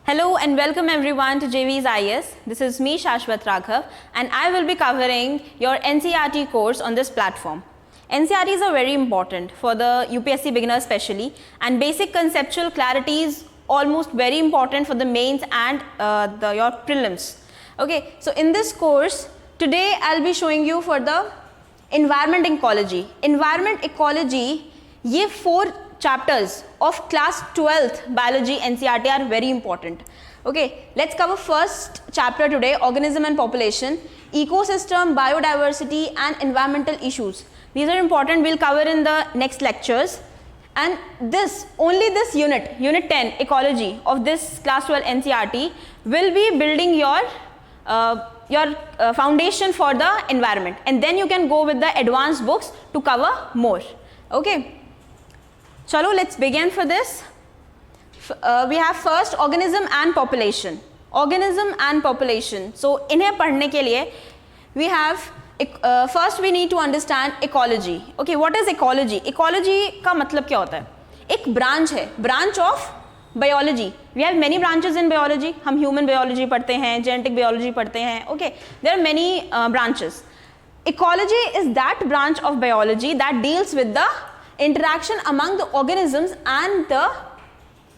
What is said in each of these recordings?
Hello and welcome everyone to JV's IS. This is me Shashwat Raghav and I will be covering your NCERT course on this platform. NCERTs are very important for the UPSC beginners especially, and basic conceptual clarity is almost very important for the mains and your prelims. Okay, so in this course today I'll be showing you for the environment ecology. Environment ecology, ये 4 chapters of class 12th biology NCERT are very important. Okay, let's cover first chapter today, organism and population, ecosystem, biodiversity and environmental issues. These are important, we'll cover in the next lectures. And only this unit 10 ecology of this class 12 NCERT will be building your foundation for the environment, and then you can go with the advanced books to cover more. Okay, chalo, let's begin for this. We have first organism and population. Organism and population. So इन्हें पढ़ने के लिए we have first we need to understand ecology. Okay, what is ecology? Ecology का मतलब क्या होता है? एक branch है, branch of biology. We have many branches in biology. हम human biology पढ़ते हैं, genetic biology पढ़ते हैं. Okay, there are many branches. Ecology is that branch of biology that deals with the interaction among the organisms and the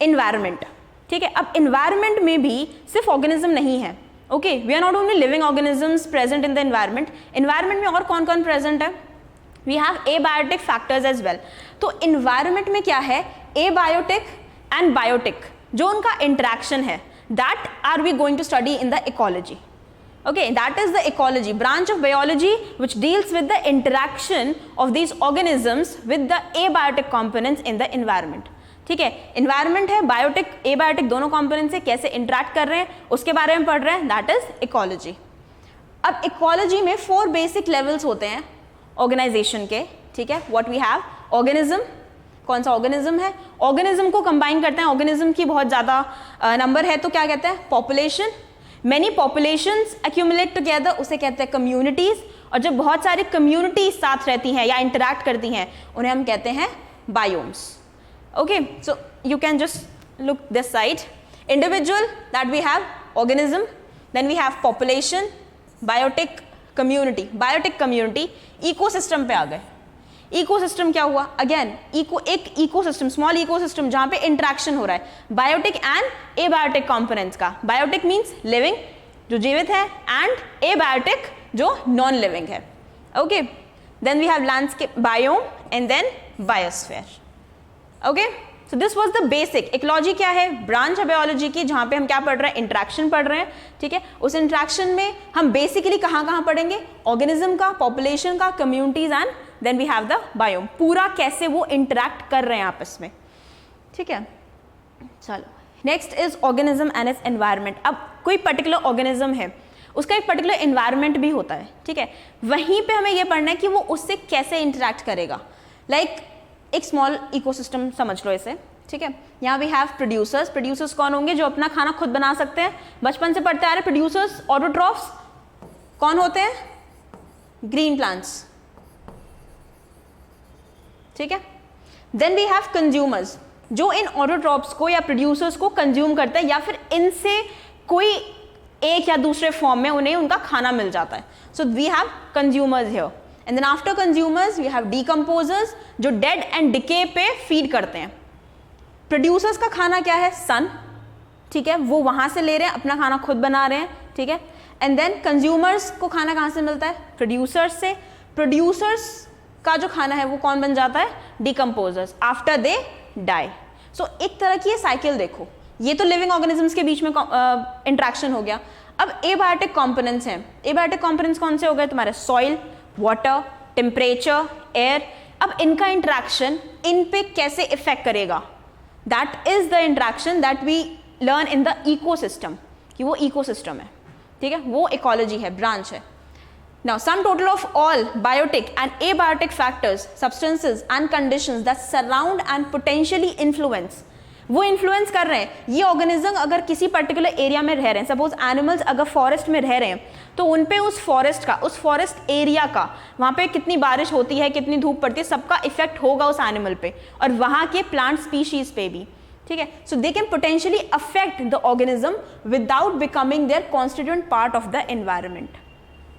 environment. ठीक है, अब environment में भी सिर्फ organism नहीं है. Okay, we are not only living organisms present in the environment. Environment में और कौन-कौन present है? We have abiotic factors as well. तो environment में क्या है? Abiotic and biotic, जो उनका interaction है, that are we going to study in the ecology. Okay, that is the ecology, branch of biology which deals with the interaction of these organisms with the abiotic components in the environment. ठीक है, environment है, biotic, abiotic दोनों components से कैसे interact कर रहे हैं उसके बारे में पढ़ रहे हैं, that is ecology. अब ecology में 4 basic levels होते हैं organization के. ठीक है, what we have, organism, कौन सा organism है, organism को combine करते हैं, organism की बहुत ज़्यादा number है तो क्या कहते हैं, population. Many populations accumulate together, उसे कहते हैं communities, और जब बहुत सारी communities साथ रहती हैं या interact करती हैं उन्हें हम कहते हैं biomes. Okay, so you can just look this side. Individual, that we have organism, then we have population, biotic community. Biotic community, ecosystem पे आ गए. Ecosystem क्या हुआ? Again, एक ecosystem, small ecosystem जहाँ पे interaction हो रहा है biotic and abiotic components का. Biotic means living, जो जीवित है, and abiotic जो non living है. Okay, then we have landscape, biome, and then biosphere. Okay, so this was the basic. ecology क्या है? branch है biology की जहाँ पे हम क्या पढ़ रहे हैं? interaction पढ़ रहे हैं. ठीक है, उस interaction में हम basically कहाँ पढ़ेंगे? organism का, population का, communities and then we have the biome. पूरा कैसे वो interact कर रहे हैं आपस में. ठीक है, चलो next is organism and its environment. अब कोई particular organism है, उसका एक particular environment भी होता है. ठीक है, वहीं पे हमें ये पढ़ना है कि वो उससे कैसे interact करेगा. Like एक स्मॉल इकोसिस्टम समझ लो इसे. ठीक है, यहाँ वी हैव प्रोड्यूसर्स. प्रोड्यूसर्स कौन होंगे? जो अपना खाना खुद बना सकते हैं. बचपन से पढ़ते आ रहे प्रोड्यूसर्स. ऑटोट्रॉफ्स कौन होते हैं? Green plants. ठीक है, देन वी हैव कंज्यूमर्स, जो इन ऑटोट्रॉफ्स को या प्रोड्यूसर्स को कंज्यूम करते हैं या फिर इनसे कोई एक या दूसरे फॉर्म में उन्हें उनका खाना मिल जाता है. So we have consumers here. And then after consumers we have decomposers, जो dead and decay पे feed करते हैं. Producers का खाना क्या है? Sun. ठीक है, वो वहाँ से ले रहे हैं, अपना खाना खुद बना रहे हैं. ठीक है, and then consumers को खाना कहाँ से मिलता है? Producers से. Producers का जो खाना है वो कौन बन जाता है? Decomposers. After they die. So एक तरह की ये cycle देखो. ये तो living organisms के बीच में interaction हो गया. अब abiotic components हैं. Abiotic components कौन से हो गए? तुम्हारे soil, वाटर, टेम्परेचर, एयर. अब इनका इंट्रैक्शन इन पे कैसे इफेक्ट करेगा? That is the interaction that we learn in the ecosystem, कि वो इकोसिस्टम है. ठीक है, वो इकोलॉजी है, ब्रांच है. Now sum total of all biotic and abiotic factors, substances and conditions that surround and potentially influence, वो इन्फ्लुएंस कर रहे हैं ये ऑर्गेनिज्म अगर किसी पर्टिकुलर एरिया में रह रहे हैं. सपोज एनिमल्स अगर फॉरेस्ट में रह रहे हैं तो उन पे उस फॉरेस्ट का, उस फॉरेस्ट एरिया का, वहाँ पे कितनी बारिश होती है, कितनी धूप पड़ती है, सबका इफेक्ट होगा उस एनिमल पे और वहाँ के प्लांट स्पीशीज पे भी. ठीक है. So they can potentially affect the organism without becoming their constituent part of the environment.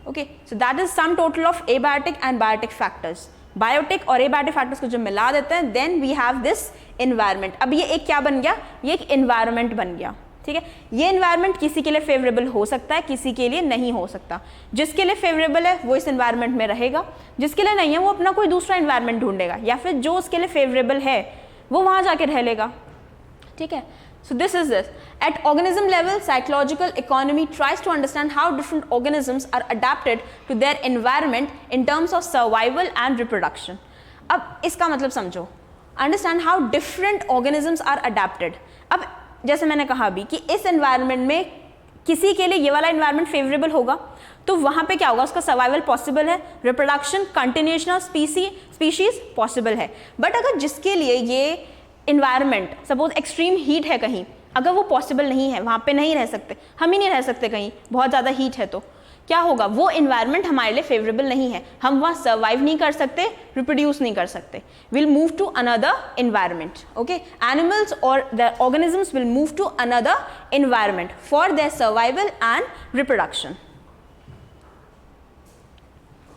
Okay, so that is some total of abiotic and biotic factors. Biotic और एबायोटिक फैक्टर्स को जब मिला देते हैं then we have this environment. अब ये एक क्या बन गया, ये एक एनवायरमेंट बन गया. ठीक है, ये एनवायरमेंट किसी के लिए फेवरेबल हो सकता है, किसी के लिए नहीं हो सकता. जिसके लिए फेवरेबल है वो इस एनवायरमेंट में रहेगा, जिसके लिए नहीं है वो अपना कोई दूसरा एनवायरमेंट ढूंढेगा, या फिर जो उसके लिए फेवरेबल है वो वहाँ जाके रह लेगा. ठीक है. So this is this. At organism level, psychological economy tries to understand how different organisms are adapted to their environment in terms of survival and reproduction. अब इसका मतलब समझो. Understand how different organisms are adapted. अब जैसे मैंने कहा अभी कि इस environment में किसी के लिए ये वाला environment favorable होगा, तो वहाँ पे क्या होगा, उसका सर्वाइवल पॉसिबल है, reproduction, continuation of species possible है. बट अगर जिसके लिए ये इन्वायरमेंट सपोज एक्सट्रीम हीट है कहीं, अगर वो पॉसिबल नहीं है, वहाँ पे नहीं रह सकते, हम ही नहीं रह सकते कहीं बहुत ज़्यादा हीट है, तो क्या होगा, वो इन्वायरमेंट हमारे लिए फेवरेबल नहीं है, हम वहाँ सर्वाइव नहीं कर सकते, रिप्रोड्यूस नहीं कर सकते. Will move to another environment. Okay, animals और the organisms will move to another environment for their survival and reproduction.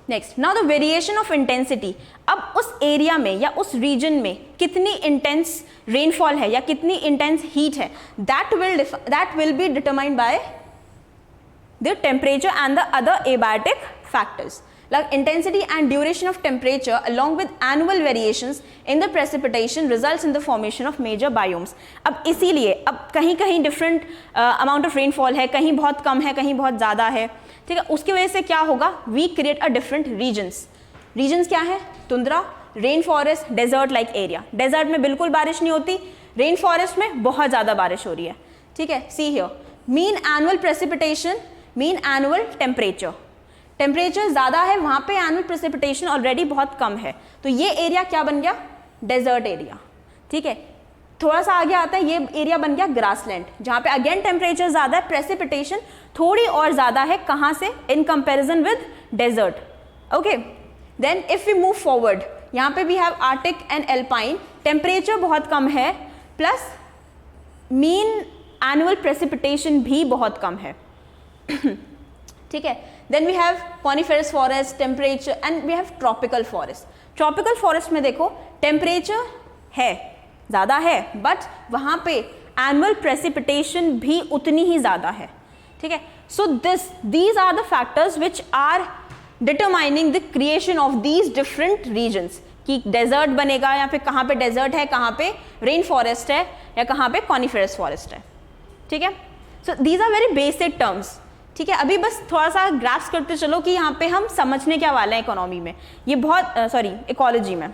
Next, now the variation of intensity. अब उस एरिया में या उस रीजन में कितनी इंटेंस रेनफॉल है या कितनी इंटेंस हीट है, that will be determined by the temperature and the other abiotic factors. Like intensity and duration of temperature along with annual variations in the precipitation results in the formation of major biomes. अब इसीलिए अब कहीं कहीं different amount of rainfall है, कहीं बहुत कम है, कहीं बहुत ज़्यादा है. ठीक है, उसकी वजह से क्या होगा, we create a different regions. Regions क्या है, tundra, rain forest, desert like area. Desert में बिल्कुल बारिश नहीं होती, रेन फॉरेस्ट में बहुत ज़्यादा बारिश हो रही है. ठीक है, see here, mean annual precipitation, mean annual temperature. Temperature ज़्यादा है, वहाँ पे एनुअल प्रेसिपिटेशन ऑलरेडी बहुत कम है, तो ये एरिया क्या बन गया, डेजर्ट एरिया. ठीक है, थोड़ा सा आगे आता है, ये एरिया बन गया ग्रासलैंड, जहाँ पे अगेन टेम्परेचर ज़्यादा है, प्रेसिपिटेशन थोड़ी और ज़्यादा है, कहाँ से, in comparison with desert. Okay, then if we move forward, यहाँ पे we have arctic and alpine, temperature बहुत कम है, प्लस मीन एनुअल प्रेसिपिटेशन भी बहुत कम है. ठीक है, then we have coniferous forest, temperature, and we have tropical forest. Tropical forest में देखो टेम्परेचर है, ज़्यादा है, बट वहाँ पे एनुअल प्रेसिपिटेशन भी उतनी ही ज़्यादा है. ठीक है, so these are the factors which are determining the creation of these different regions, कि डेजर्ट बनेगा या फिर कहाँ पे डेजर्ट है, कहाँ पे रेन फॉरेस्ट है, या कहाँ पे कॉनिफेरस फॉरेस्ट है. ठीक है, so these are very basic terms. ठीक है, अभी बस थोड़ा सा ग्रास्प करते चलो कि यहाँ पे हम समझने क्या वाले हैं इकोनॉमी में, ये बहुत इकोलॉजी में.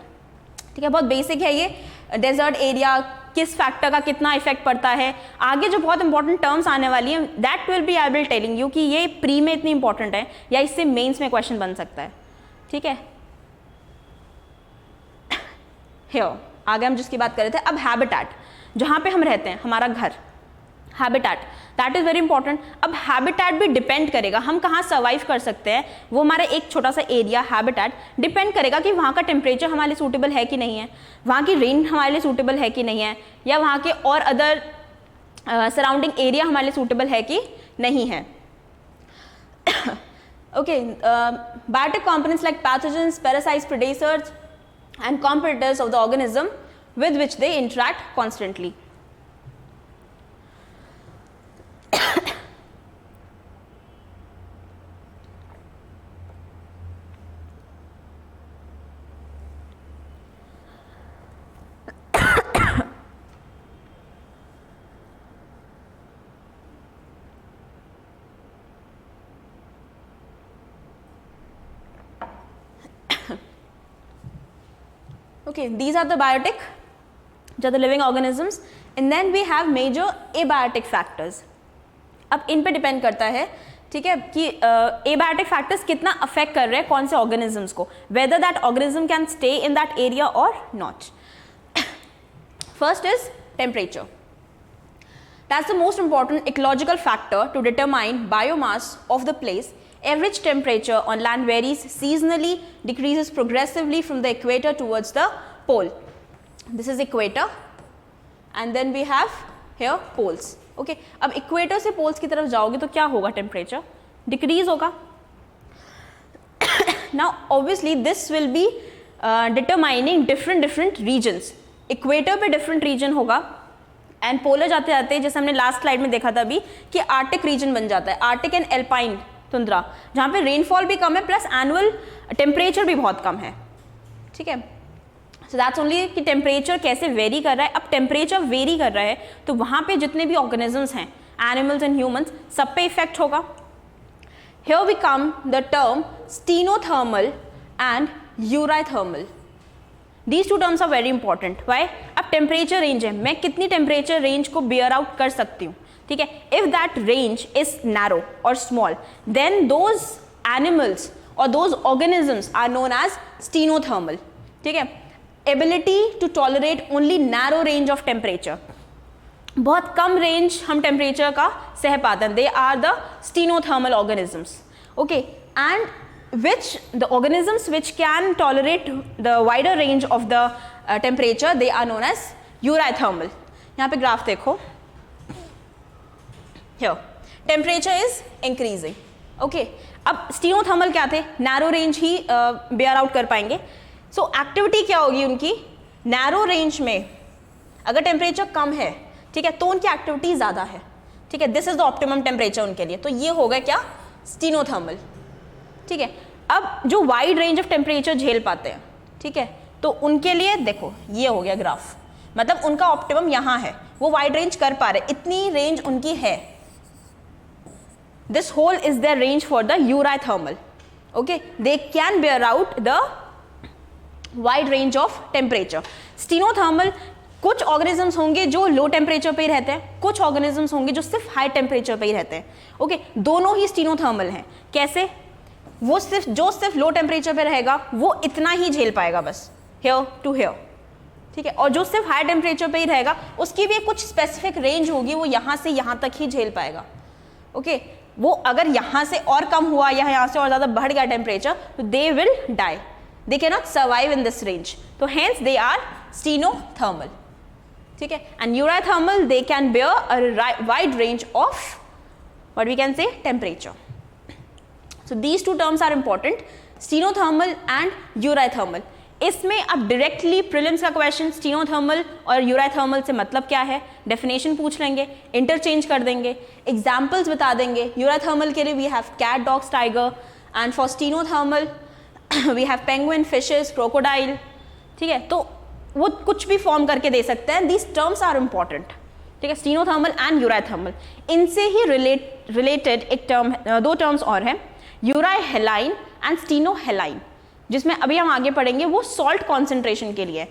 ठीक है, बहुत बेसिक है ये. डेजर्ट एरिया किस फैक्टर का कितना इफेक्ट पड़ता है, आगे जो बहुत इंपॉर्टेंट टर्म्स आने वाली हैं that will be I will telling you कि ये प्री में इतनी इंपॉर्टेंट है या इससे मेंस में क्वेश्चन बन सकता है. ठीक है, हियर आगे हम जिसकी बात कर रहे थे, अब हैबिटेट, जहाँ पे हम रहते हैं, हमारा घर, habitat, that is very important. अब हैबिटेट भी डिपेंड करेगा हम कहाँ सर्वाइव कर सकते हैं, वो हमारा एक छोटा सा एरिया हैबिटेट डिपेंड करेगा कि वहाँ का टेम्परेचर हमारे लिए सूटेबल है कि नहीं है, वहाँ की रेन हमारे लिए सूटेबल है कि नहीं है, या वहाँ के और अदर सराउंडिंग एरिया हमारे लिए सूटेबल है कि नहीं है. Okay, biotic components like pathogens, parasites, predators and competitors of the organism with which they interact constantly. Okay, these are the biotic, which are the living organisms, and then we have major abiotic factors. अब इन पे depend करता है, ठीक है, कि abiotic factors कितना affect कर रहे हैं कौन से ऑर्गेनिजम्स को, whether that organism can stay in that area और not. First is temperature. That's the most important ecological factor to determine biomass of the place. Average temperature on land varies seasonally, decreases progressively from the equator towards the pole. This is equator. And then we have here poles. Okay, अब equator से poles की तरफ जाओगे तो क्या होगा, temperature decrease होगा. Now obviously this will be determining different regions. Equator पे डिफरेंट रीजन होगा एंड पोलर जाते जाते जैसे हमने लास्ट स्लाइड में देखा था अभी कि आर्टिक रीजन बन जाता है, आर्टिक एंड एल्पाइन तुंद्रा, जहाँ पे रेनफॉल भी कम है प्लस एनुअल टेम्परेचर भी बहुत कम है. ठीक है, सो दैट्स ओनली कि टेम्परेचर कैसे वेरी कर रहा है. अब टेम्परेचर वेरी कर रहा है तो वहाँ पे जितने भी ऑर्गेनिजम्स हैं, एनिमल्स एंड ह्यूमंस, सब पे इफेक्ट होगा. Here we come the term stenothermal and eurythermal. These two terms are very important. Why? अब टेम्परेचर रेंज है, मैं कितनी टेम्परेचर रेंज को बियर आउट कर सकती हूँ. ठीक है, if that range is narrow और स्मॉल देन दोज एनिमल्स और those organisms are known as stenothermal. ठीक है, ability to tolerate only narrow range of temperature, बहुत कम रेंज हम टेम्परेचर का सह पाते हैं, they are the stenothermal organisms. Okay, and which the organisms which can tolerate the wider range of the temperature, they are known as eurythermal. यहाँ पे graph देखो, here temperature is increasing. Okay, अब stenothermal क्या थे, narrow range ही bear out कर पाएंगे. सो activity क्या होगी उनकी, नैरो रेंज में अगर टेम्परेचर कम है, ठीक है, तो उनकी एक्टिविटी ज़्यादा है. ठीक है, this is the optimum temperature उनके लिए, तो ये होगा क्या, स्टीनोथर्मल. ठीक है, अब जो वाइड रेंज ऑफ टेम्परेचर झेल पाते हैं, ठीक है, तो उनके लिए देखो ये हो गया ग्राफ, मतलब उनका ऑप्टिमम यहाँ है, वो वाइड रेंज कर पा रहे, इतनी रेंज उनकी है. This whole is their range for the eurythermal. Okay, they can bear out the wide range of temperature. Stenothermal कुछ ऑर्गेनिजम्स होंगे जो लो टेम्परेचर पे ही रहते हैं, कुछ ऑर्गेनिजम्स होंगे जो सिर्फ हाई टेम्परेचर पे ही रहते हैं. ओके, दोनों ही स्टीनोथर्मल हैं. कैसे, वो सिर्फ लो टेम्परेचर पे रहेगा वो इतना ही झेल पाएगा बस, हेयर टू हेयर. ठीक है, और जो सिर्फ हाई टेम्परेचर पे ही रहेगा उसकी भी कुछ स्पेसिफिक रेंज होगी, वो यहाँ से यहाँ तक ही झेल पाएगा. ओके, वो अगर यहाँ से और कम हुआ या यहाँ से और ज़्यादा बढ़ गया टेम्परेचर तो they will die, they can not survive in this range, तो हेंस दे आर स्टीनोथर्मल. ठीक है, and eurythermal they can bear a wide range of what we can say temperature. So these two terms are important, stenothermal and eurythermal. इसमें अब directly prelims का question stenothermal और eurythermal से मतलब क्या है, डेफिनेशन पूछ लेंगे, इंटरचेंज कर देंगे, एग्जाम्पल्स बता देंगे. यूराथर्मल के लिए we have cat, dogs, tiger, and for stenothermal we have penguin, fishes, crocodile. ठीक है, तो वो कुछ भी फॉर्म करके दे सकते हैं. These terms are important. ठीक है, स्टीनोथर्मल एंड यूराथर्मल. इनसे ही रिलेटेड एक टर्म, दो टर्म्स और हैं, यूराहेलाइन एंड स्टीनोहेलाइन, जिसमें अभी हम आगे पढ़ेंगे. वो सॉल्ट कॉन्सेंट्रेशन के लिए.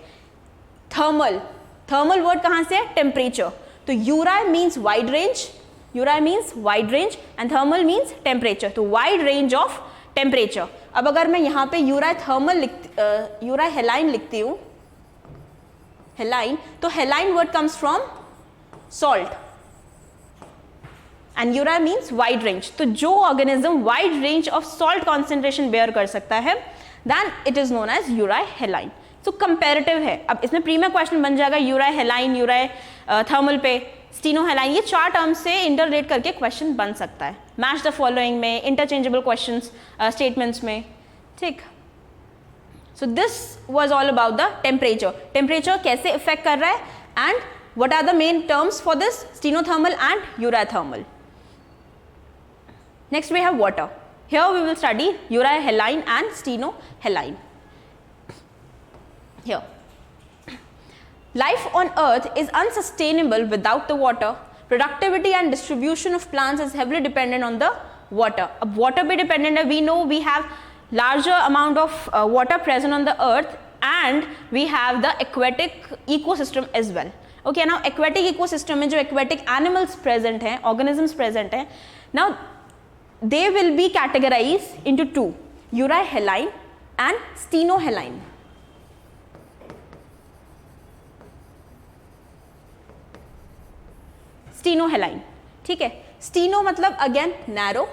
थर्मल, थर्मल वर्ड कहाँ से है, टेम्परेचर. तो eury means wide range, eury means wide range and thermal means temperature, तो वाइड रेंज ऑफ टेम्परेचर. अब अगर मैं यहाँ पे यूराथर्मल यूराहेलाइन लिखती हूँ, हेलाइन, तो haline word comes from salt and eury means wide range. तो जो organism wide range of salt concentration bear कर सकता है then it is known as euryhaline. So comparative है. अब इसमें प्रीमियर क्वेश्चन बन जाएगा यूराहेलाइन, यूराथर्मल पे स्टीनोहेलाइन, ये चार टर्म्स से इंटरलेट करके क्वेश्चन बन सकता है. मैच द फॉलोइंग में, इंटरचेंजेबल क्वेश्चन स्टेटमेंट्स में. ठीक, so this was all about the temperature. Temperature कैसे इफेक्ट कर रहा है and what are the main terms for this stenothermal and eurathermal. Next we have water. Here we will study uraheline and stenoheline. Here, life on earth is unsustainable without the water. Productivity and distribution of plants is heavily dependent on the water. अब water पे dependent है. We know we have larger amount of water present on the earth and we have the aquatic ecosystem as well. Okay, now aquatic ecosystem में जो aquatic animals present हैं, organisms present हैं, now they will be categorize into two, euryhaline and stenohaline. Stenohaline, ठीक है, steno मतलब again narrow,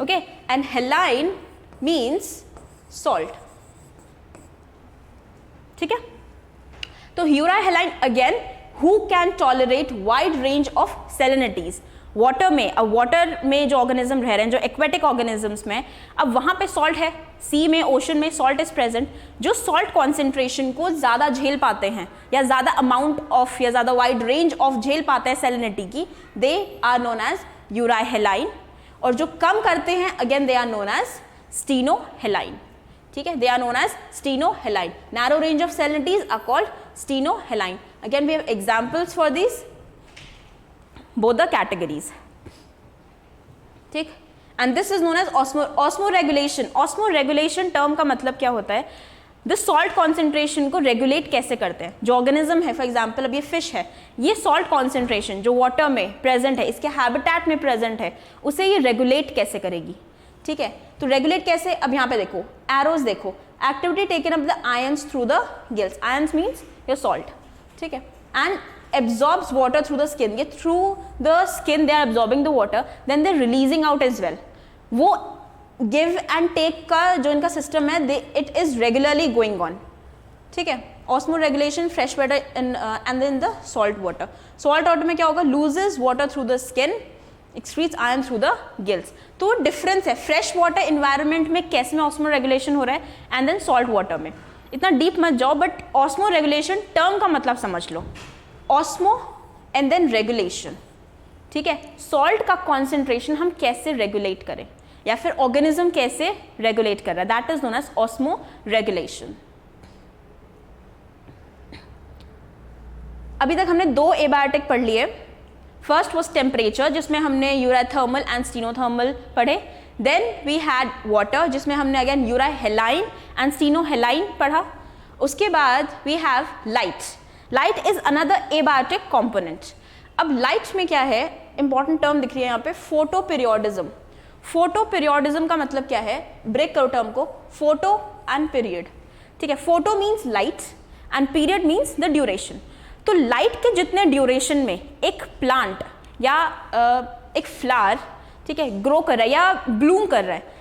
okay, and haline means salt. ठीक है, तो euryhaline again who can tolerate wide range of salinities. Water में, अब water में जो ऑर्गेनिज्म रह रहे हैं, जो एक्वेटिक ऑर्गेनिजम्स में, अब वहाँ पे सॉल्ट है, सी में, ओशन में सॉल्ट इज प्रेजेंट। जो सॉल्ट कॉन्सेंट्रेशन को ज़्यादा झेल पाते हैं या ज़्यादा अमाउंट ऑफ या ज़्यादा वाइड रेंज ऑफ झेल पाते हैं सैलिनिटी की, they are known as euryhaline. और जो कम करते हैं again they are known as stenohaline. ठीक है, they are known as stenohaline. Narrow range of salinities are called stenohaline. Again we have examples for this both the categories. ठीक, and this is known as osmoregulation. osmoregulation term का मतलब क्या होता है? The salt concentration को regulate कैसे करते हैं? जो organism है, for example अब ये fish है, ये salt concentration जो water में present है, इसके habitat में present है, उसे ये regulate कैसे करेगी? ठीक है, तो regulate कैसे? अब यहाँ पे देखो, arrows देखो, activity taken up the ions through the gills. Ions means your salt. ठीक है, and absorbs water through the skin. ये through the skin they are absorbing the water, then they are releasing out as well. वो give and take का जो इनका system है, it is regularly going on. ठीक है, osmoregulation fresh water and then the salt water. Salt water में क्या होगा? Loses water through the skin, excretes ion through the gills. तो difference है fresh water environment में कैसे में osmoregulation हो रहा है and then salt water में. इतना deep मत जाओ, but osmoregulation term का मतलब समझ लो. Osmo and then regulation. ठीक है, सॉल्ट का कॉन्सेंट्रेशन हम कैसे रेगुलेट करें या फिर ऑर्गेनिज्म कैसे रेगुलेट कर रहा है, that is known as osmoregulation. अभी तक हमने दो एबायोटिक पढ़ लिए। फर्स्ट वाज टेम्परेचर जिसमें हमने यूराथर्मल एंड स्टीनोथर्मल पढ़े। देन वी हैड वाटर जिसमें हमने अगेन यूराहेलाइन एंड स्टीनोहेलाइन पढ़ा। उसके बाद we have light. Light is another abiotic component. अब लाइट में क्या है, इंपॉर्टेंट टर्म दिख रही है यहाँ पे, फोटो पीरियोडिज्म। फोटो पीरियोडिज्म का मतलब क्या है, ब्रेक करो टर्म को, फोटो एंड पीरियड। ठीक है, photo means light and period means the duration. तो लाइट के जितने ड्यूरेशन में एक प्लांट या एक फ्लावर, ठीक है, ग्रो कर रहा है या ब्लूम कर रहा है,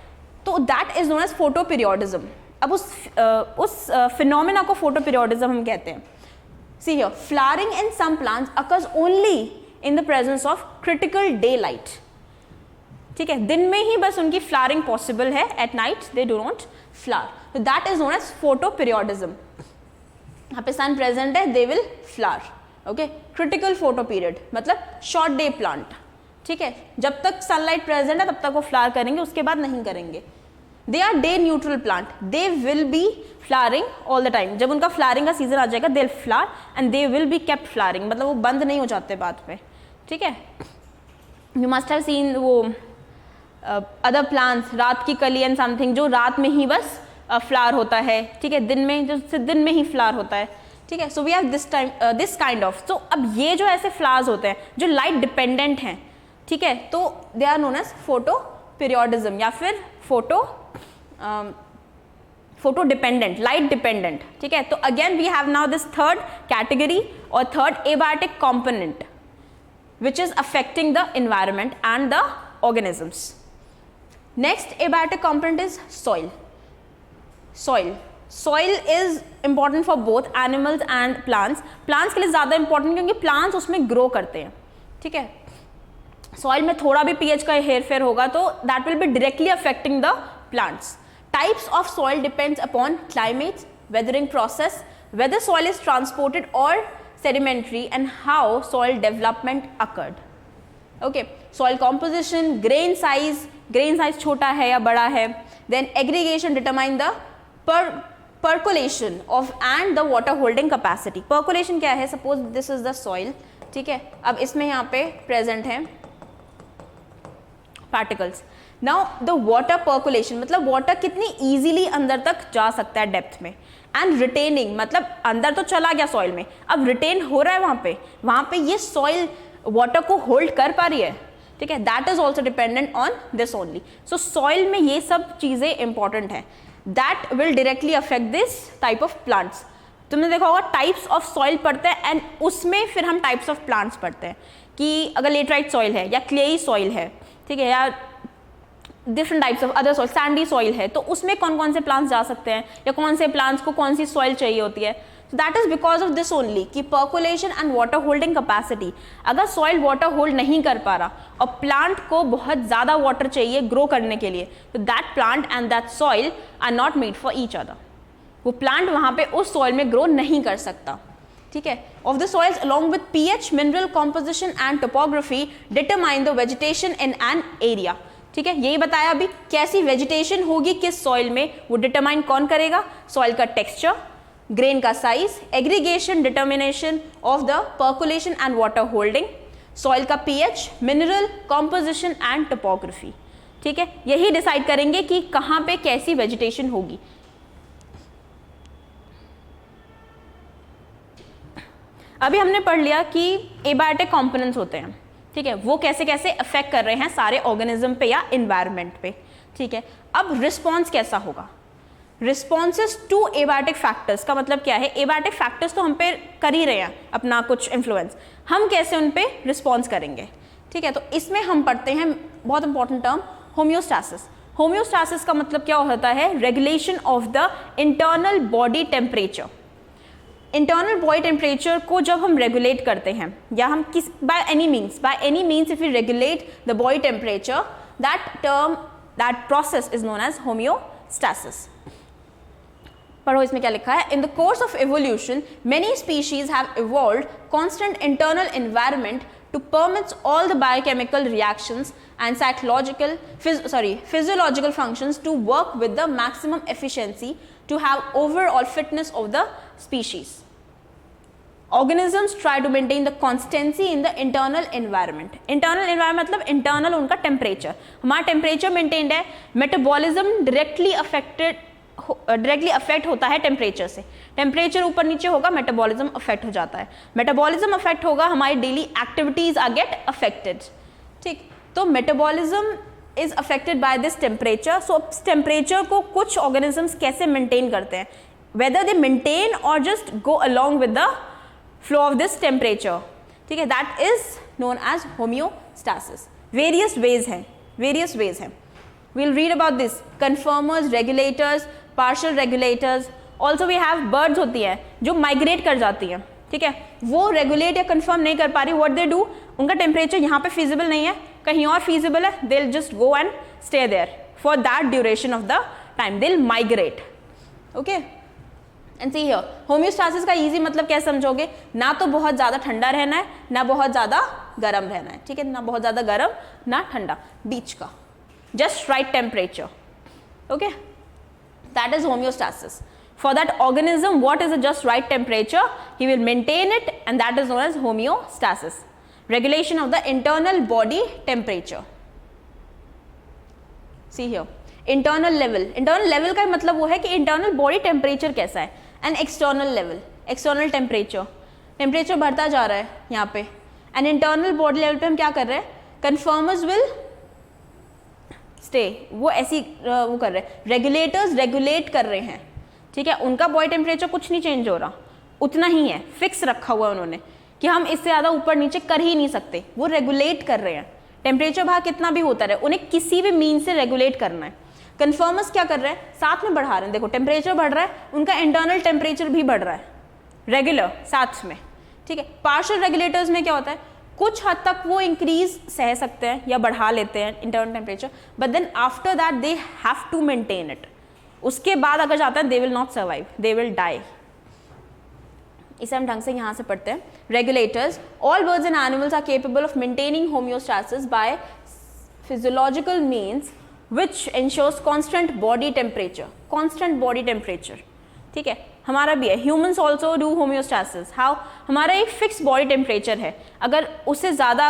तो that is known as photoperiodism. अब उस फिनोमेना को फोटो पीरियोडिज्म हम कहते हैं। See here, flowering in some plants occurs only in the presence of critical daylight. ठीक है, दिन में ही बस उनकी flowering possible है, at night they do not flower. So that is known as photoperiodism. यहाँ पे sun present है, they will flower. Okay, critical photo period मतलब short day plant. ठीक है, जब तक sunlight present है तब तक वो flower करेंगे, उसके बाद नहीं करेंगे। They are day neutral plant. They will be flowering all the time. जब उनका flowering का season आ जाएगा, they'll flower and they will be kept flowering. मतलब वो बंद नहीं हो जाते बाद में। ठीक है, You must have seen वो other plants, रात की कली and something, जो रात में ही बस flower होता है। ठीक है, दिन में जो दिन में ही flower होता है। ठीक है, so we have this kind of. So अब ये जो ऐसे flowers होते हैं जो light dependent हैं, ठीक है, तो they are known as photoperiodism या फिर फोटो डिपेंडेंट, लाइट डिपेंडेंट। ठीक है, तो again we have now this third category और third abiotic component which is affecting the environment and the organisms. Next abiotic component is soil. Soil is important for both animals and plants. Plants के लिए ज्यादा important क्योंकि plants उसमें grow करते हैं। ठीक है, सॉइल में थोड़ा भी पीएच का हेरफेर होगा तो that will be directly affecting the plants. Types of soil depends upon climate, weathering process, whether soil is transported or sedimentary, and how soil development occurred. Okay, soil composition, grain size छोटा है या बड़ा है. Then aggregation determine the percolation of and the water holding capacity. Percolation क्या है? Suppose this is the soil. ठीक है, अब इसमें यहाँ पे present है particles. Now the water percolation मतलब वाटर कितनी ईजिली अंदर तक जा सकता है डेप्थ में, एंड रिटेनिंग मतलब अंदर तो चला गया सॉइल में, अब रिटेन हो रहा है वहाँ पे ये सॉइल वाटर को होल्ड कर पा रही है। ठीक है, that is also dependent on this only. So soil में ये सब चीज़ें इंपॉर्टेंट हैं, that will directly affect this type of plants. तुमने देखा होगा टाइप्स ऑफ सॉइल पढ़ते हैं एंड उसमें फिर हम टाइप्स ऑफ प्लांट्स पढ़ते हैं कि अगर लेटराइट सॉइल है या क्लेई सॉइल है, ठीक है, या different types of other soil, Sandy soil है, तो उसमें कौन कौन से प्लांट्स जा सकते हैं या कौन से प्लांट्स को कौन सी सॉइल चाहिए होती है। So that is because of this only कि percolation and water holding capacity, अगर soil water hold नहीं कर पा रहा और plant को बहुत ज़्यादा water चाहिए grow करने के लिए, तो that plant and that soil are not made for each other. वो plant वहाँ पे उस soil में grow नहीं कर सकता, ठीक है. Of the soils along with pH, mineral composition and topography determine the vegetation in an area. ठीक है, यही बताया अभी कैसी वेजिटेशन होगी किस सॉइल में, वो डिटरमाइन कौन करेगा, सॉइल का टेक्सचर, ग्रेन का size, aggregation, determination of the percolation and water holding, soil का pH, mineral composition and topography. ठीक है, यही डिसाइड करेंगे कि कहाँ पे कैसी वेजिटेशन होगी. अभी हमने पढ़ लिया कि एबायोटिक कंपोनेंट्स होते हैं, ठीक है, वो कैसे कैसे अफेक्ट कर रहे हैं सारे ऑर्गेनिज्म पे या इन्वायरमेंट पे. ठीक है, अब रिस्पॉन्स कैसा होगा, रिस्पॉन्सेस टू एबायोटिक फैक्टर्स का मतलब क्या है. एबायोटिक फैक्टर्स तो हम पे कर ही रहे हैं अपना कुछ इन्फ्लुएंस, हम कैसे उन पे रिस्पॉन्स करेंगे. ठीक है, तो इसमें हम पढ़ते हैं बहुत इंपॉर्टेंट टर्म होम्योस्टैसिस. होम्योस्टैसिस का मतलब क्या होता है, regulation of the internal body temperature. Internal body temperature को जब हम रेगुलेट करते हैं या हम किस by any means if you regulate the body temperature, that process is known as homeostasis. पढ़ो इसमें क्या लिखा है. In the course of evolution many species have evolved constant internal environment to permit all the biochemical reactions and physiological functions to work with the maximum efficiency to have overall fitness of the species. Organisms try to maintain the constancy in the internal environment. Internal environment मतलब internal उनका temperature. हमारा temperature maintained है, metabolism directly affect होता है temperature से. Temperature ऊपर नीचे होगा, मेटाबॉलिज्म अफेक्ट हो जाता है. मेटाबॉलिज्म अफेक्ट होगा, हमारी daily activities are get affected. ठीक, तो metabolism is affected by this temperature. So temperature को कुछ ऑर्गेनिजम्स कैसे मेंटेन करते हैं, वेदर दे मेंटेन और just go along with the flow of this temperature. ठीक है, that is known as homeostasis. Various ways हैं. We'll read about this. Conformers, regulators, partial regulators. Also we have birds होती है जो migrate कर जाती है. ठीक है, वो रेगुलेट या कन्फर्म नहीं कर पा रही. व्हाट दे डू, उनका टेम्परेचर यहाँ पे फीजिबल नहीं है, कहीं और फीजिबल है, they will just go and stay there for that duration of the time, they will migrate. Okay, and see here homeostasis का इजी मतलब क्या समझोगे, ना तो बहुत ज़्यादा ठंडा रहना है ना बहुत ज़्यादा गर्म रहना है. ठीक है, ना बहुत ज़्यादा गर्म ना ठंडा, बीच का, just right temperature. Okay, that is homeostasis. For that organism, what is the just right temperature, he will maintain it, and that is known as homeostasis. Regulation of the internal body temperature. See here, internal level का मतलब वो है कि internal body temperature कैसा है, and external temperature बढ़ता जा रहा है यहाँ पे, and internal body level पे हम क्या कर रहे हैं, conformers will स्टे, वो ऐसी वो कर रहे हैं, रेगुलेटर्स रेगुलेट कर रहे हैं. ठीक है, उनका बॉडी टेम्परेचर कुछ नहीं चेंज हो रहा, उतना ही है, फिक्स रखा हुआ है उन्होंने कि हम इससे ज़्यादा ऊपर नीचे कर ही नहीं सकते. वो रेगुलेट कर रहे हैं, टेम्परेचर बाहर कितना भी होता रहे, उन्हें किसी भी मीन से रेगुलेट करना है. कन्फर्मर्स क्या कर रहे हैं, साथ में बढ़ा रहे हैं. देखो टेम्परेचर बढ़ रहा है, उनका इंटरनल टेम्परेचर भी बढ़ रहा है, रेगुलर साथ में. ठीक है, पार्शियल रेगुलेटर्स में क्या होता है, कुछ हद तक वो इंक्रीज सह सकते हैं या बढ़ा लेते हैं internal temperature, but then after that they have to maintain it. उसके बाद अगर जाता है, they will not survive, they will die. इसे हम ढंग से यहाँ से पढ़ते हैं. Regulators, all birds and animals are capable of maintaining homeostasis by physiological means which ensures constant body temperature. ठीक है, हमारा भी है, humans also do homeostasis. How, हमारा एक फिक्स बॉडी टेम्परेचर है, अगर उससे ज़्यादा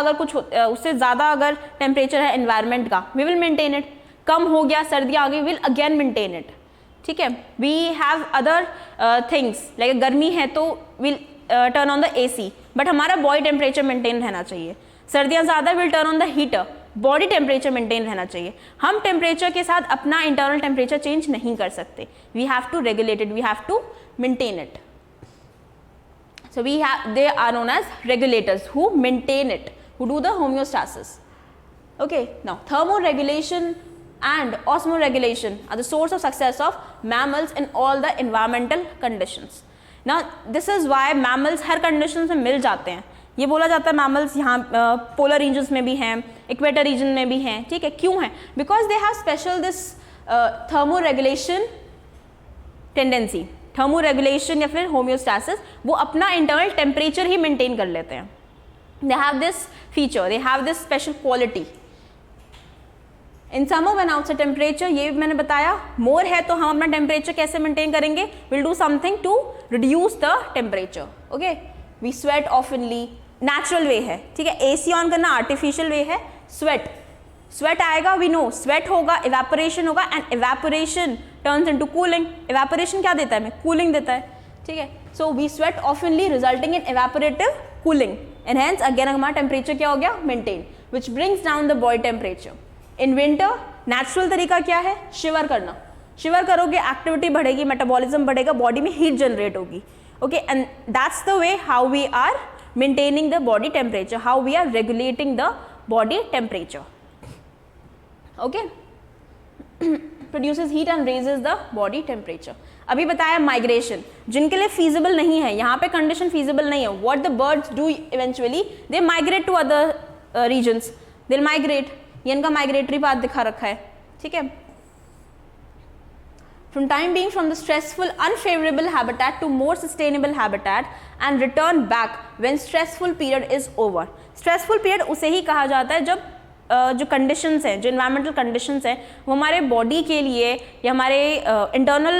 अगर टेम्परेचर है एनवायरनमेंट का, वी विल मेंटेन इट. कम हो गया, सर्दी आ गई, विल अगेन मेंटेन इट. ठीक है, we have other things like गर्मी है तो will turn on the AC, but हमारा बॉडी टेम्परेचर मेंटेन रहना चाहिए. सर्दियाँ ज़्यादा, will turn on the heater, body temperature maintain रहना चाहिए. हम टेम्परेचर के साथ अपना इंटरनल टेम्परेचर चेंज नहीं कर सकते. We have to regulate it, we have to maintain it. So they are known as regulators who maintain it, who do the homeostasis. Okay, now thermoregulation and osmoregulation are the source of success of mammals in all the environmental conditions. ना this is why mammals her condition में मिल जाते हैं. ये बोला जाता है mammals यहाँ polar regions में भी हैं, इक्वेटर रीजन में भी हैं. ठीक है, क्यों हैं? Because they have special this thermo regulation tendency. Thermo regulation या फिर होम्योस्टैसिस, वो अपना इंटरनल टेम्परेचर ही मेंटेन कर लेते हैं. दे have this feature, they have this special quality. In summer when outside temperature, ये मैंने बताया, मोर है तो हम अपना टेम्परेचर कैसे मेंटेन करेंगे? Will do something to reduce the temperature. Okay, we sweat ऑफनली, नेचुरल वे है. ठीक है, एसी ऑन करना आर्टिफिशियल वे है. स्वेट, स्वेट आएगा, वी नो, स्वेट होगा, इवेपोरेशन होगा, and evaporation turns into cooling. Evaporation क्या देता है हमें? कूलिंग देता है. ठीक है, सो वी स्वेट ऑफनली resulting in evaporative cooling, and hence again हमारा टेम्परेचर क्या हो गया? Maintain, which brings down the body temperature. In winter natural तरीका क्या है? शिवर करना. शिवर करोगे, एक्टिविटी बढ़ेगी, मेटाबॉलिज्म बढ़ेगा, बॉडी में हीट जनरेट होगी. Okay, and that's the way how we are maintaining the body temperature, how we are regulating the body temperature. Okay, produces heat and raises the body temperature. अभी बताया migration, जिनके लिए feasible नहीं है, यहाँ पे condition feasible नहीं है. What the birds do eventually, they migrate to other regions. They'll migrate. ये इनका migratory path दिखा रखा है. ठीक है, from time being from the stressful unfavorable habitat to more sustainable habitat and return back when stressful period is over. stressful period उसे ही कहा जाता है जब जो conditions हैं, जो environmental conditions हैं, वो हमारे body के लिए या हमारे internal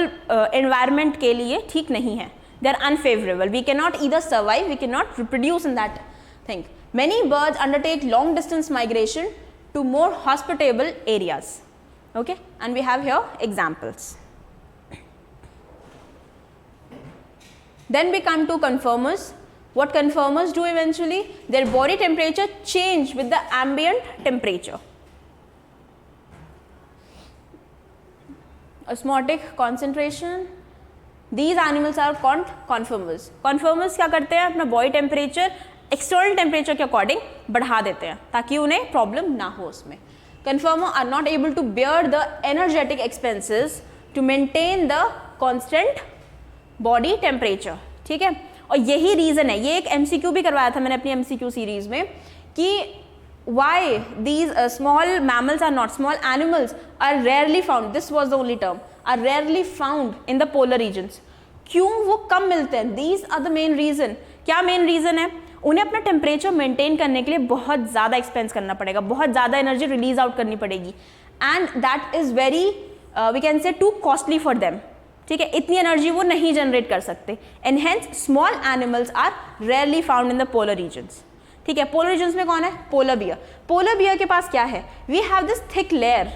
environment के लिए ठीक नहीं है. they are unfavorable. we cannot either survive, we cannot reproduce in that thing. many birds undertake long distance migration to more hospitable areas. Okay, and we have here examples. Then we come to conformers. What conformers do eventually? Their body temperature change with the ambient temperature. Osmotic concentration. These animals are called conformers. Conformers क्या करते हैं? अपना body temperature external temperature के according बढ़ा देते हैं ताकि उन्हें problem ना हो उसमें. Conformers are not able to bear the energetic expenses to maintain the constant body temperature. ठीक है, और यही रीज़न है, ये एक MCQ भी करवाया था मैंने अपनी MCQ सीरीज में कि why these small mammals are not, small animals are rarely found, this was the only term, are rarely found in the polar regions. क्यों वो कम मिलते हैं? These are the main reason. क्या मेन रीज़न है? उन्हें अपना टेम्परेचर मेंटेन करने के लिए बहुत ज़्यादा एक्सपेंस करना पड़ेगा, बहुत ज़्यादा एनर्जी रिलीज आउट करनी पड़ेगी, and that is very we can say too costly for them. ठीक है, इतनी एनर्जी वो नहीं जनरेट कर सकते, and hence small animals are rarely found in the polar regions. ठीक है, पोलर रीजन्स में कौन है? Polar bear. पोलर बियर के पास क्या है? We have this thick layer.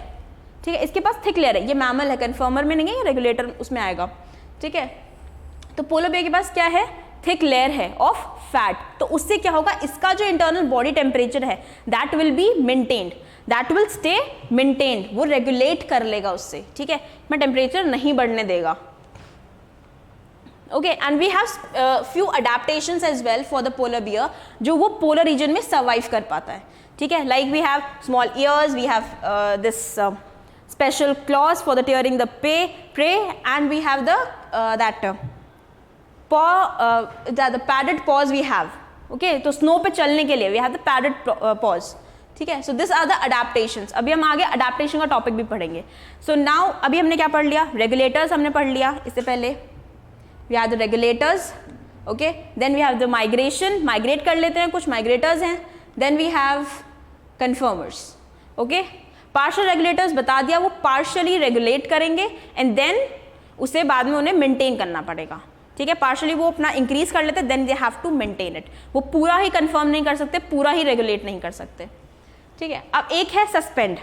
ठीक है, इसके पास थिक लेयर है. ये मैमल है, कन्फर्मर में नहीं है, ये रेगुलेटर उसमें आएगा. ठीक है, तो पोलर बियर के पास क्या है? थिक लेयर है ऑफ फैट. तो उससे क्या होगा? इसका जो इंटरनल बॉडी टेम्परेचर है that will be maintained, that will stay maintained. वो रेगुलेट कर लेगा उससे. ठीक है, मैं टेम्परेचर नहीं बढ़ने देगा. Okay, and we have few adaptations as well for the polar bear जो वो पोलर रीजन में सर्वाइव कर पाता है. ठीक है, like we have small ears, we have this special claws for the tearing the prey, and we have the that the padded paws we have. Okay, तो snow पे चलने के लिए we have the padded paws. ठीक है, so these are the adaptations. अभी हम आगे adaptation का टॉपिक भी पढ़ेंगे. So now अभी हमने क्या पढ़ लिया? Regulators हमने पढ़ लिया इससे पहले. We have the regulators. Okay, then we have the migration. Migrate कर लेते हैं, कुछ migrators हैं. Then we have conformers. Okay, partial regulators बता दिया, वो partially regulate करेंगे and then उसे बाद में उन्हें maintain करना पड़ेगा. ठीक है, पार्शली वो अपना इंक्रीज कर लेते, then they have to maintain it. वो पूरा ही कंफर्म नहीं कर सकते, पूरा ही रेगुलेट नहीं कर सकते. ठीक है, अब एक है सस्पेंड.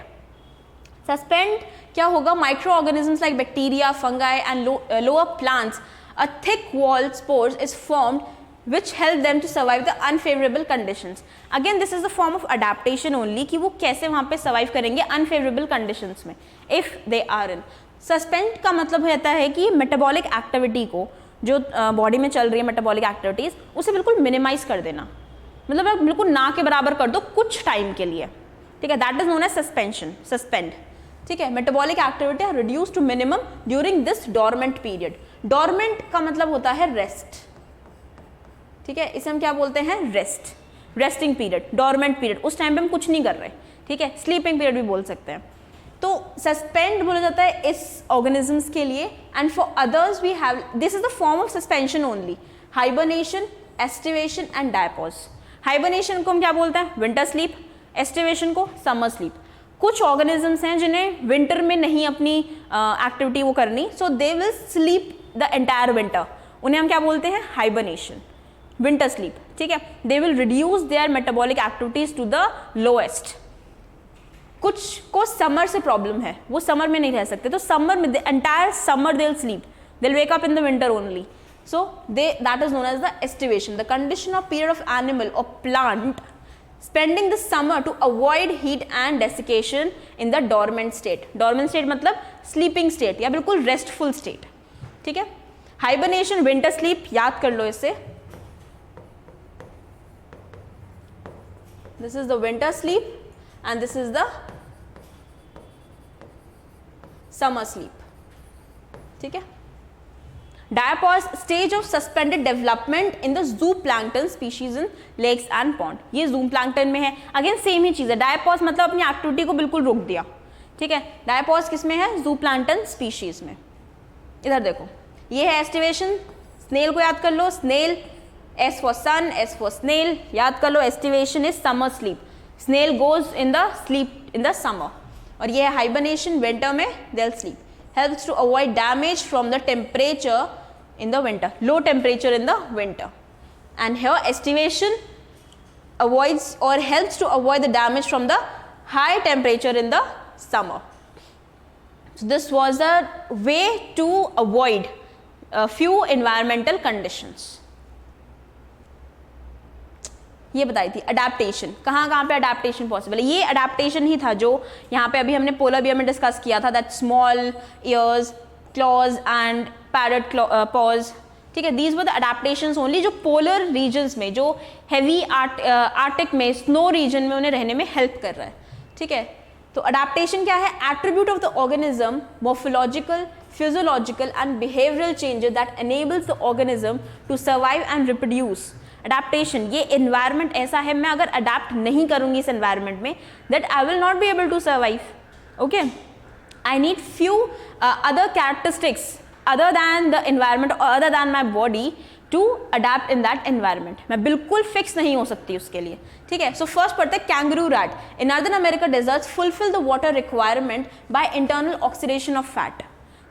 सस्पेंड क्या होगा? Micro organisms like bacteria, fungi and lower plants, a thick wall spores is formed which help them to survive the unfavorable conditions. Again, this is the form of adaptation only कि वो कैसे वहाँ पे survive करेंगे unfavorable conditions में, if they are in. Suspend का मतलब रहता है कि metabolic activity को, जो बॉडी में चल रही है मेटाबॉलिक एक्टिविटीज़, उसे बिल्कुल मिनिमाइज कर देना, मतलब बिल्कुल ना के बराबर कर दो कुछ टाइम के लिए. ठीक है, that is known as suspension, suspend. ठीक है, metabolic activity are reduce to minimum during this dormant period. Dormant का मतलब होता है रेस्ट, ठीक है, इसे हम क्या बोलते हैं, rest, resting period, dormant period, उस टाइम पे हम कुछ नहीं कर रहे, ठीक है, स्लीपिंग पीरियड भी बोल सकते हैं। तो सस्पेंड बोला जाता है इस ऑर्गेनिजम्स के लिए, and for others we have, this is the form of suspension only, hibernation, aestivation and diapause. Hibernation को हम क्या बोलते हैं, विंटर स्लीप, एस्टिवेशन को समर स्लीप। कुछ ऑर्गेनिजम्स हैं जिन्हें विंटर में नहीं अपनी एक्टिविटी वो करनी, so they will sleep the entire winter, उन्हें हम क्या बोलते हैं, हाइबरनेशन, विंटर स्लीप, ठीक है। They will reduce their metabolic activities to the lowest. कुछ को समर से प्रॉब्लम है, वो समर में नहीं रह सकते, तो समर में entire summer they will sleep, they will wake up in the winter only, so they, that is known as the aestivation, the condition of period of animal और plant spending the summer to avoid heat and desiccation in the dormant state. Dormant state मतलब sleeping state या बिल्कुल restful state, ठीक है। Hibernation, winter sleep, याद कर लो इसे, this is the winter sleep and this is the summer sleep, ठीक है। Diapause, stage of suspended development in the zooplankton species in lakes and pond. ये zooplankton में है, अगेन सेम ही चीज़ है। Diapause मतलब अपनी एक्टिविटी को बिल्कुल रोक दिया, ठीक है। Diapause किस में है, zooplankton species में। इधर देखो, ये है estivation, snail को याद कर लो, snail, S for sun, S for snail, याद कर लो, estivation is summer sleep, snail goes in the sleep in the summer, और ये है hibernation, winter में they'll sleep, helps to avoid damage from the temperature in the winter, low temperature in the winter, and here estivation avoids or helps to avoid the damage from the high temperature in the summer. So this was a way to avoid a few environmental conditions. ये बताई थी adaptation, कहाँ कहाँ पे adaptation possible है, ये adaptation ही था जो यहाँ पे अभी हमने पोलर बियर में डिस्कस किया था, that small years, clause and parrot pause, ठीक है, these were the adaptations only, जो पोलर रीजन्स में, जो हैवी आर्टिक में, स्नो रीजन में उन्हें रहने में हेल्प कर रहा है, ठीक है। तो अडेप्टेशन क्या है, attribute of the organism, morphological, physiological and behavioral changes that enables the organism to survive and reproduce. Adaptation, ये environment ऐसा है, मैं अगर adapt नहीं करूँगी इस environment में, that I will not be able to survive. Okay, I need few other characteristics other than the environment or other than my body to adapt in that environment. मैं बिल्कुल fix नहीं हो सकती उसके लिए, ठीक है। So first पढ़ते हैं kangaroo rat. In Northern America deserts fulfill the water requirement by internal oxidation of fat.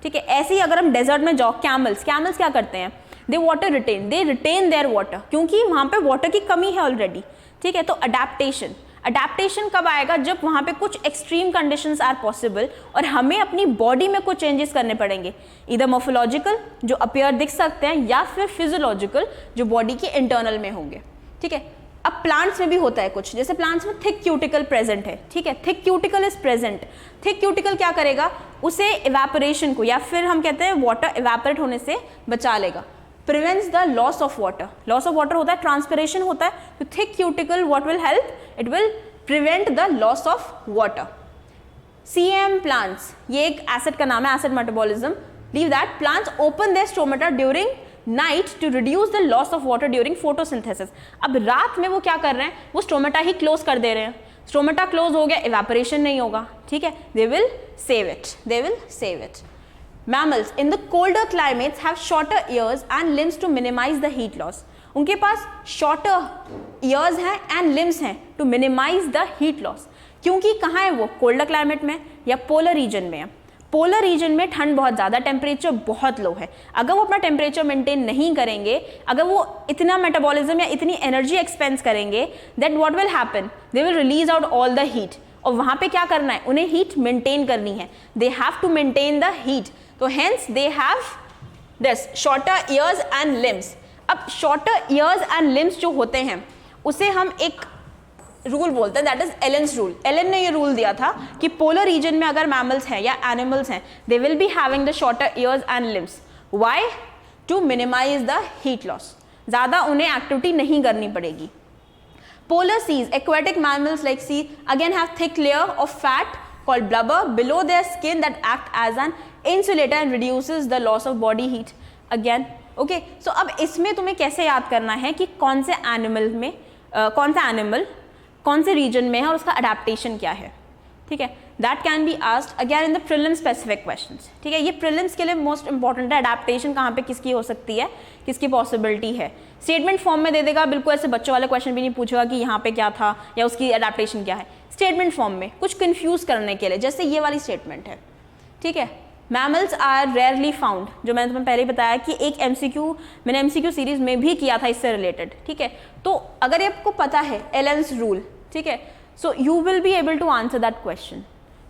ठीक है, ऐसे ही अगर हम डेजर्ट में जाओ, कैमल्स क्या करते हैं, they water retain, they retain their water, क्योंकि वहाँ पे वाटर की कमी है ऑलरेडी, ठीक है। तो अडेप्टेशन कब आएगा, जब वहाँ पे कुछ एक्सट्रीम कंडीशंस आर पॉसिबल और हमें अपनी बॉडी में कुछ चेंजेस करने पड़ेंगे, इधर मॉर्फोलॉजिकल जो अपीयर दिख सकते हैं, या फिर फिजियोलॉजिकल जो बॉडी के इंटरनल में होंगे, ठीक है। अब प्लांट्स में भी होता है कुछ, जैसे प्लांट्स में थिक क्यूटिकल प्रेजेंट है, ठीक है, thick cuticle is present. Thick cuticle क्या करेगा, उसे इवेपोरेशन को, या फिर हम कहते हैं वाटर इवेपोरेट होने से बचा लेगा, prevents the loss of water. Loss of water होता है, ट्रांसपिरेशन होता है, तो thick cuticle what will help, it will prevent the loss of water. CM plants, ये एक एसिड का नाम है, acid metabolism, leave that plants open their stomata during night to reduce the loss of water during photosynthesis. अब रात में वो क्या कर रहे हैं, वो स्टोमेटा ही क्लोज कर दे रहे हैं, स्टोमेटा क्लोज हो गया, इवेपोरेशन नहीं होगा, ठीक है, they will save it. Mammals in the colder climates have shorter ears and limbs to minimize the heat loss. उनके पास shorter ears हैं and limbs हैं to minimize the heat loss. क्योंकि कहाँ है वो, कोल्डर क्लाइमेट में या पोलर रीजन में है। पोलर रीजन में ठंड बहुत ज़्यादा, टेम्परेचर बहुत लो है, अगर वो अपना टेम्परेचर मेंटेन नहीं करेंगे, अगर वो इतना मेटाबॉलिज्म या इतनी एनर्जी एक्सपेंस करेंगे, then what will happen, they will release out all the heat, और वहाँ पे क्या करना है, उन्हें हीट मेंटेन करनी है, they have to maintain the heat, तो hence they have this shorter ears and limbs. अब शॉर्टर ईयर्स एंड लिम्स जो होते हैं उसे हम एक रूल बोलते हैं, that is Allen's rule. Allen ने ये रूल दिया था कि पोलर रीजन में अगर मैमल्स हैं या एनिमल्स हैं, they will be having the shorter ears and limbs, why, to minimise the heat loss, ज़्यादा उन्हें एक्टिविटी नहीं करनी पड़ेगी। Polar seas, aquatic mammals like sea again have thick layer of fat called blubber below their skin that act as an insulator and reduces the loss of body heat. Again. Okay, so अब इसमें तुम्हें कैसे याद करना है कि कौन से एनिमल में कौन सा एनिमल कौन से रीजन में है और उसका अडेप्टेशन क्या है, ठीक है। That can be asked again in the prelims specific questions, ठीक है। ये प्रीलिम्स के लिए मोस्ट इंपॉर्टेंट है, अडेप्टेशन कहाँ पे किसकी हो सकती है, किसकी पॉसिबिलिटी है। स्टेटमेंट फॉर्म में दे देगा, बिल्कुल ऐसे बच्चों वाले क्वेश्चन भी नहीं पूछेगा कि यहाँ पे क्या था या उसकी अडेप्टेशन क्या है। स्टेटमेंट फॉर्म में कुछ कंफ्यूज करने के लिए, जैसे ये वाली स्टेटमेंट है, ठीक है, मैमल्स आर रेयरली फाउंड, जो मैंने तुम्हें पहले ही बताया कि एक एमसीक्यू मैंने एमसीक्यू सीरीज में भी किया था इससे रिलेटेड, ठीक है। तो अगर ये आपको पता है एलेंस रूल, ठीक है, so you will be able to answer that question.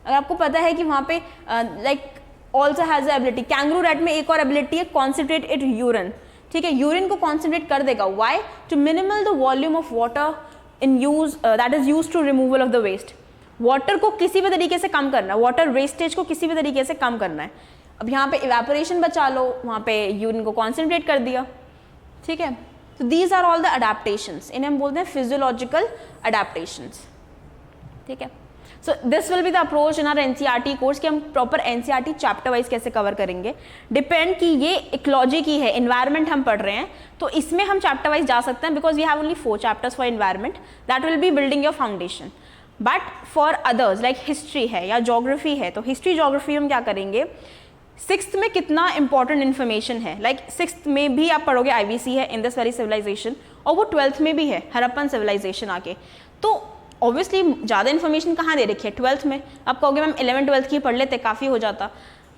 अगर आपको पता है कि वहाँ पे like also has ability, kangaroo rat में एक और एबिलिटी है कॉन्सेंट्रेट इट यूरिन, ठीक है, यूरिन को कॉन्सेंट्रेट कर देगा। Why? To minimal the volume of water in use that is use to removal of the waste. Water को किसी भी तरीके से कम करना है, वाटर वेस्टेज को किसी भी तरीके से कम करना है। अब यहाँ पे इवेपोरेशन बचा लो, वहाँ पे यूरिन को कॉन्सेंट्रेट कर दिया, ठीक है। तो these are all the adaptations, इन्हें हम बोलते हैं फिजियोलॉजिकल अडेप्टेशंस, ठीक है। So this will be the approach in our NCERT course कि हम प्रॉपर एनसीईआरटी चैप्टर वाइज कैसे कवर करेंगे। डिपेंड कि ये इकोलॉजी की है, एनवायरनमेंट हम पढ़ रहे हैं, तो इसमें हम चैप्टर वाइज जा सकते हैं because we have only 4 chapters for environment, that will be building your foundation. But for others like history है या जोग्राफी है, तो हिस्ट्री जोग्राफी हम क्या करेंगे, 6th में कितना इंपॉर्टेंट इन्फॉर्मेशन है, लाइक 6th में भी आप पढ़ोगे आईवीसी है, इंडस वैली सिविलाइजेशन, और वो 12th में भी है हड़प्पन सिविलाइजेशन आके। तो ऑब्वियसली ज़्यादा इन्फॉर्मेशन कहाँ दे रखी है 12th में। आप कहोगे मैम 11th 12th की पढ़ लेते काफ़ी हो जाता,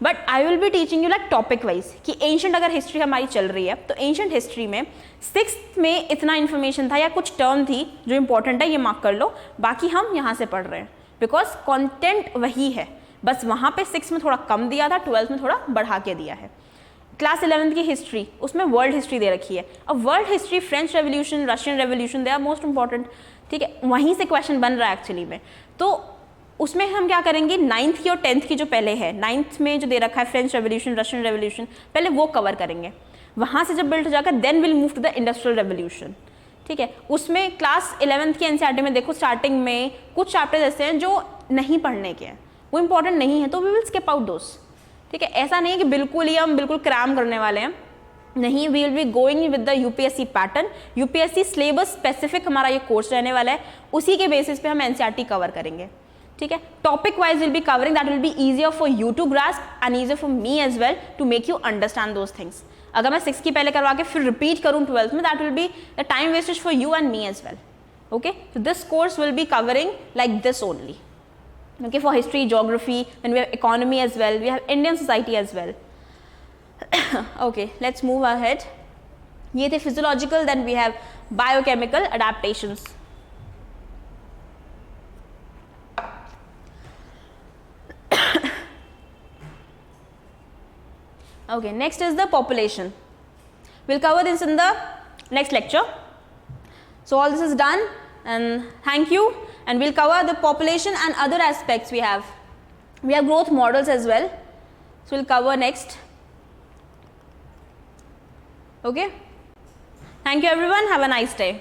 but I will be teaching you like topic wise कि एंशंट अगर हिस्ट्री हमारी चल रही है तो एंशंट हिस्ट्री में 6th में इतना इन्फॉर्मेशन था या कुछ टर्म थी जो इंपॉर्टेंट है, ये मार्क कर लो, बाकी हम यहाँ से पढ़ रहे हैं बिकॉज कॉन्टेंट वही है, बस वहाँ पे 6 में थोड़ा कम दिया था, 12th में थोड़ा बढ़ा के दिया है। क्लास 11th की हिस्ट्री, उसमें वर्ल्ड हिस्ट्री दे रखी है। अब world history, French revolution, Russian revolution, they are most important, ठीक है, वहीं से क्वेश्चन बन रहा है एक्चुअली में। तो उसमें हम क्या करेंगे, 9th की और 10th की जो पहले है, 9th में जो दे रखा है फ्रेंच रेवोल्यूशन, रशियन रेवोल्यूशन, पहले वो कवर करेंगे। वहाँ से जब बिल्ड हो जाकर then will move to the industrial revolution, ठीक है। उसमें क्लास 11th की एनसीईआरटी में देखो स्टार्टिंग में कुछ चैप्टर्स ऐसे हैं जो नहीं पढ़ने के हैं, वो इंपॉर्टेंट नहीं है, तो वी विल स्किप आउट दोस, ठीक है। ऐसा नहीं है कि बिल्कुल ही हम बिल्कुल क्रैम करने वाले हैं, नहीं, we will be going with the UPSC pattern, UPSC syllabus specific हमारा ये कोर्स रहने वाला है, उसी के बेसिस पे हम एनसीईआरटी कवर करेंगे, ठीक है। Topic wise will be covering, that will be easier for you to grasp and easier for me as well to make you understand those things. अगर मैं 6 की पहले करवा के फिर रिपीट करूँ 12th में, that will be the time wastage for you and me as well, okay. So this course will be covering like this only, okay, for history, geography, then we have economy as well, we have Indian society as well. Okay, let's move ahead. ये थे physiological, then we have biochemical adaptations. Okay, next is the population. We'll cover this in the next lecture. So all this is done and thank you, and we'll cover the population and other aspects we have. We have growth models as well, so we'll cover next. Okay, thank you everyone, have a nice day.